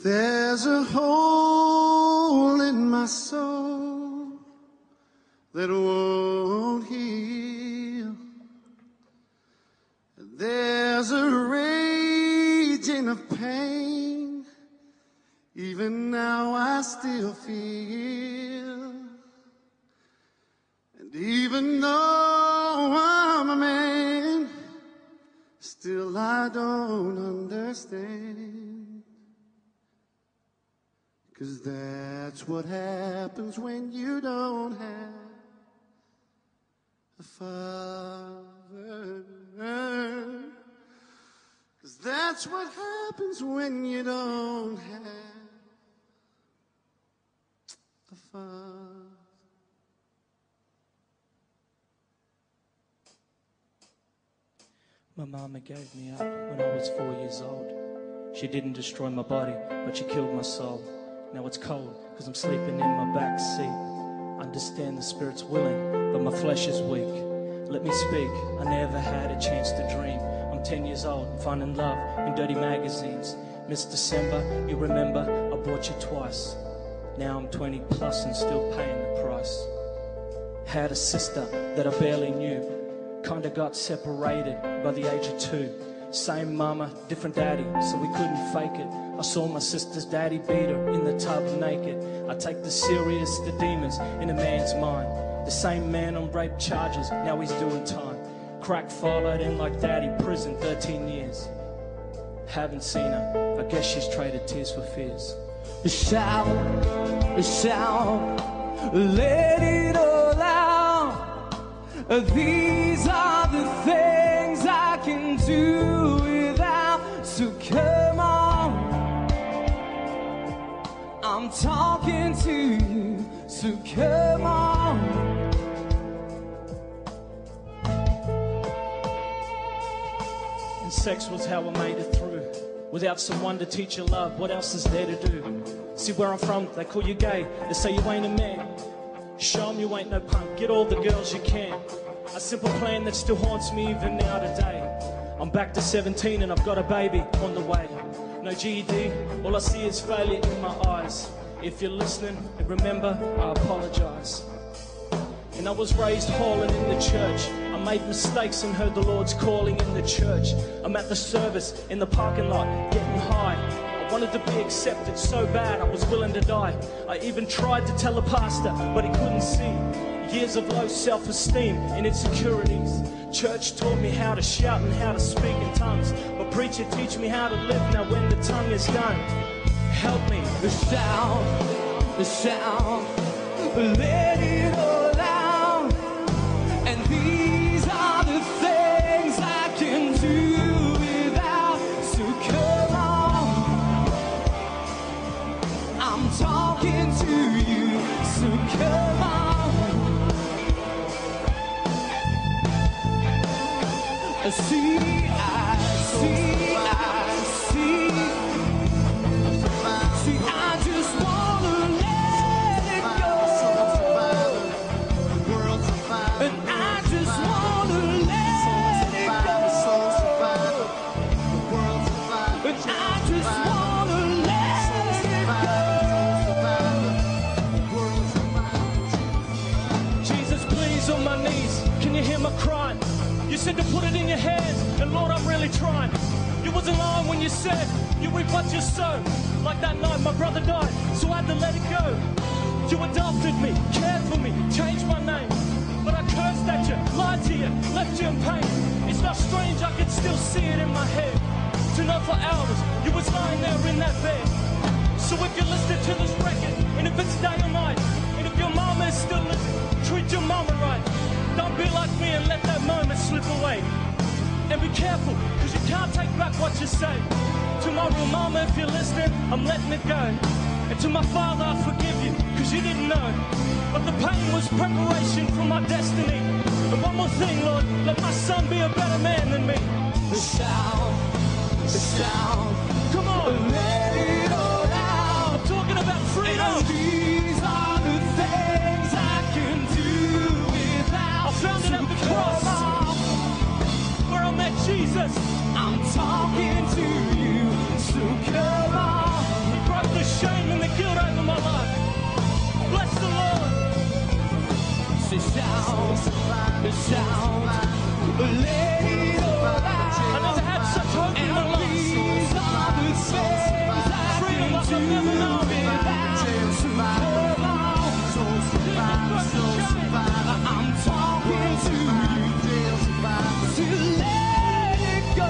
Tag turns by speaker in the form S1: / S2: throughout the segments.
S1: There's a hole in my soul that won't heal. There's a raging of pain, even now I still feel. And even though I'm a man, still I don't understand. 'Cause that's what happens when you don't have a father. 'Cause that's what happens when you don't have a father.
S2: My mama gave me up when I was 4 years old. She didn't destroy my body, but she killed my soul. Now it's cold, 'cause I'm sleeping in my back seat. Understand the spirit's willing, but my flesh is weak. Let me speak, I never had a chance to dream. I'm 10 years old, finding love in dirty magazines. Miss December, you remember, I bought you twice. Now I'm 20 plus and still paying the price. Had a sister that I barely knew. Kinda got separated by the age of 2. Same mama, different daddy, so we couldn't fake it. I saw my sister's daddy beat her in the tub naked. I take the serious, the demons in a man's mind. The same man on rape charges, now he's doing time. Crack followed in like daddy, prison 13 years. Haven't seen her, I guess she's traded tears for fears.
S3: Shout, shout, let it all out. These are the things I can do without. So come on, I'm talking to you. So come on.
S2: And sex was how I made it through. Without someone to teach you love, what else is there to do? See where I'm from, they call you gay. They say you ain't a man. Show 'em you ain't no punk, get all the girls you can. A simple plan that still haunts me even now today. I'm back to 17 and I've got a baby on the way. No GED, all I see is failure in my eyes. If you're listening and remember, I apologize. And I was raised hauling in the church. I made mistakes and heard the Lord's calling in the church. I'm at the service, in the parking lot, getting high. I wanted to be accepted so bad I was willing to die. I even tried to tell a pastor, but he couldn't see. Years of low self-esteem and insecurities. Church taught me how to shout and how to speak in tongues. But preacher teach me how to live now when the tongue is done. Help me.
S3: Shout, shout, let it all out. And these are the things I can do without. So come on, I'm talking to you. So come on. See, I see, I see. See, I just wanna let it go. And I just wanna let it go. And I just wanna let
S2: it go. Jesus, please, on my knees, can you hear my crying? You said to put it in your hands, and Lord, I'm really trying. You wasn't lying when you said you reap what you sow. Like that night my brother died, so I had to let it go. You adopted me, cared for me, changed my name. But I cursed at you, lied to you, left you in pain. It's not strange, I can still see it in my head. To know for hours, you was lying there in that bed. So if you're listening to this record, and if it's day or night, and if your mama is still living, treat your mama right. Don't be like me and let that moment slip away. And be careful, cause you can't take back what you say. To my real mama, if you're listening, I'm letting it go. And to my father, I forgive you, cause you didn't know. But the pain was preparation for my destiny. And one more thing, Lord, let my son be a better man than me.
S3: shout, shout.
S2: Come on,
S3: let it all out.
S2: I'm talking about freedom.
S3: And these are the things I can do without.
S2: I found it at the cross, where I met Jesus.
S3: I'm talking to you, so come on.
S2: He broke
S3: Shout, let it all out.
S2: I never had such hope in my life.
S3: These are the things I
S2: Freedom
S3: can
S2: like
S3: do
S2: I've never known.
S3: I'm talking to you to let it go.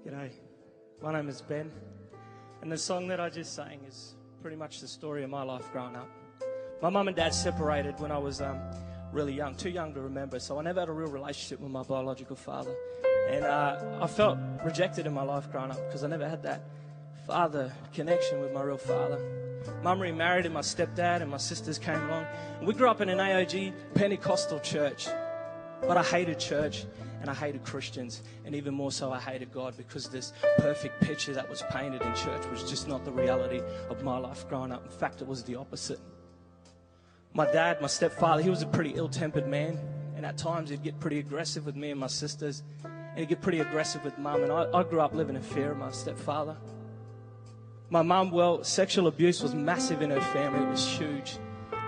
S2: G'day, my name is Ben, and the song that I just sang is pretty much the story of my life growing up. My mum and dad separated when I was really young, too young to remember, so I never had a real relationship with my biological father. And I felt rejected in my life growing up because I never had that father connection with my real father. Mum remarried and my stepdad and my sisters came along. And we grew up in an AOG Pentecostal church, but I hated church. And I hated Christians, and even more so I hated God, because this perfect picture that was painted in church was just not the reality of my life growing up. In fact, it was the opposite. My dad, my stepfather, he was a pretty ill-tempered man, and at times he'd get pretty aggressive with me and my sisters, and he'd get pretty aggressive with Mum, and I grew up living in fear of my stepfather. My mum, well, sexual abuse was massive in her family. It was huge.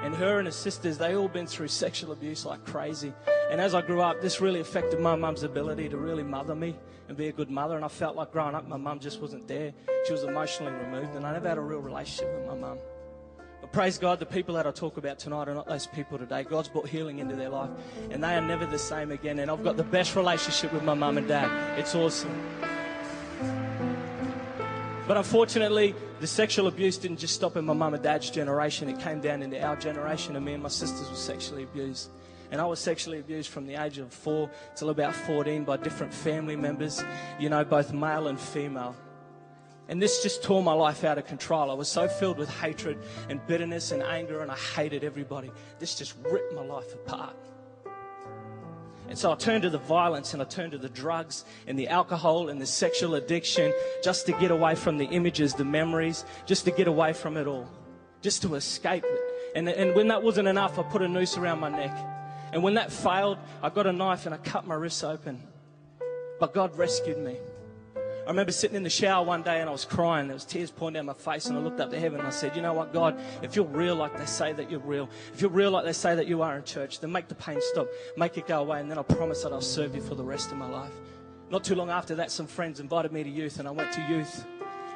S2: And her and her sisters, they all been through sexual abuse like crazy. And as I grew up, this really affected my mum's ability to really mother me and be a good mother. And I felt like growing up, my mum just wasn't there. She was emotionally removed, and I never had a real relationship with my mum. But praise God, the people that I talk about tonight are not those people today. God's brought healing into their life, and they are never the same again. And I've got the best relationship with my mum and dad. It's awesome. But unfortunately, the sexual abuse didn't just stop in my mum and dad's generation. It came down into our generation, and me and my sisters were sexually abused. And I was sexually abused from the age of 4 till about 14 by different family members, you know, both male and female. And this just tore my life out of control. I was so filled with hatred and bitterness and anger, and I hated everybody. This just ripped my life apart. And so I turned to the violence, and I turned to the drugs and the alcohol and the sexual addiction, just to get away from the images, the memories, just to get away from it all, just to escape it. And when that wasn't enough, I put a noose around my neck. And when that failed, I got a knife and I cut my wrists open. But God rescued me. I remember sitting in the shower one day and I was crying. There was tears pouring down my face, and I looked up to heaven and I said, you know what, God, if you're real like they say that you're real, if you're real like they say that you are in church, then make the pain stop, make it go away, and then I promise that I'll serve you for the rest of my life. Not too long after that, some friends invited me to youth, and I went to youth.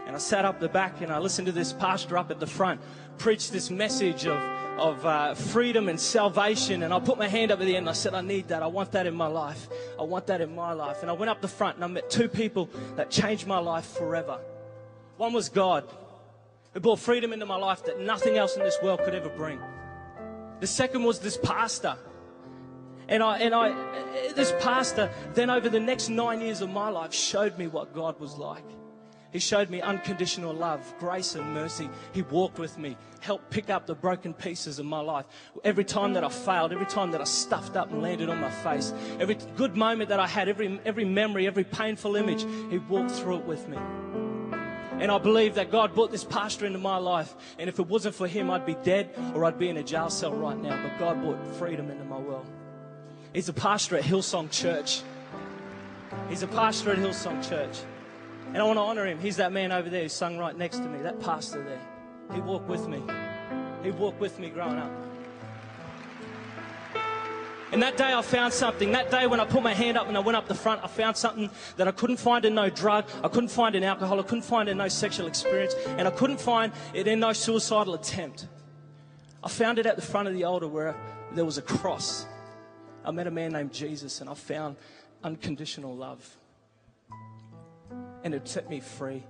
S2: And I sat up the back and I listened to this pastor up at the front preach this message of freedom and salvation. And I put my hand up at the end and I said, I need that. I want that in my life. I want that in my life. And I went up the front and I met two people that changed my life forever. One was God, who brought freedom into my life that nothing else in this world could ever bring. The second was this pastor. And this pastor, then over the next 9 years of my life, showed me what God was like. He showed me unconditional love, grace and mercy. He walked with me, helped pick up the broken pieces of my life. Every time that I failed, every time that I stuffed up and landed on my face, every good moment that I had, every memory, every painful image, he walked through it with me. And I believe that God brought this pastor into my life, and if it wasn't for him, I'd be dead or I'd be in a jail cell right now. But God brought freedom into my world. He's a pastor at Hillsong Church. He's a pastor at Hillsong Church. And I want to honor him. He's that man over there who sung right next to me, that pastor there. He walked with me. He walked with me growing up. And that day I found something. That day when I put my hand up and I went up the front, I found something that I couldn't find in no drug. I couldn't find in alcohol. I couldn't find in no sexual experience. And I couldn't find it in no suicidal attempt. I found it at the front of the altar where there was a cross. I met a man named Jesus, and I found unconditional love. And it set me free.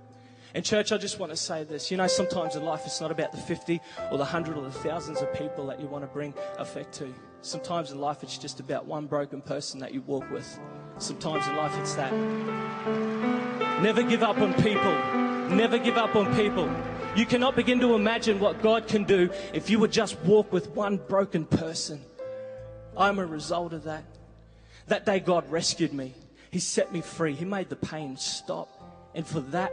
S2: And church, I just want to say this. You know, sometimes in life it's not about the 50 or the 100 or the thousands of people that you want to bring effect to. Sometimes in life it's just about one broken person that you walk with. Sometimes in life it's that. Never give up on people. Never give up on people. You cannot begin to imagine what God can do if you would just walk with one broken person. I'm a result of that. That day God rescued me. He set me free. He made the pain stop. And for that,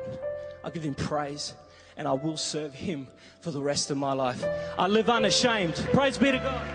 S2: I give him praise. And I will serve him for the rest of my life. I live unashamed. Praise be to God.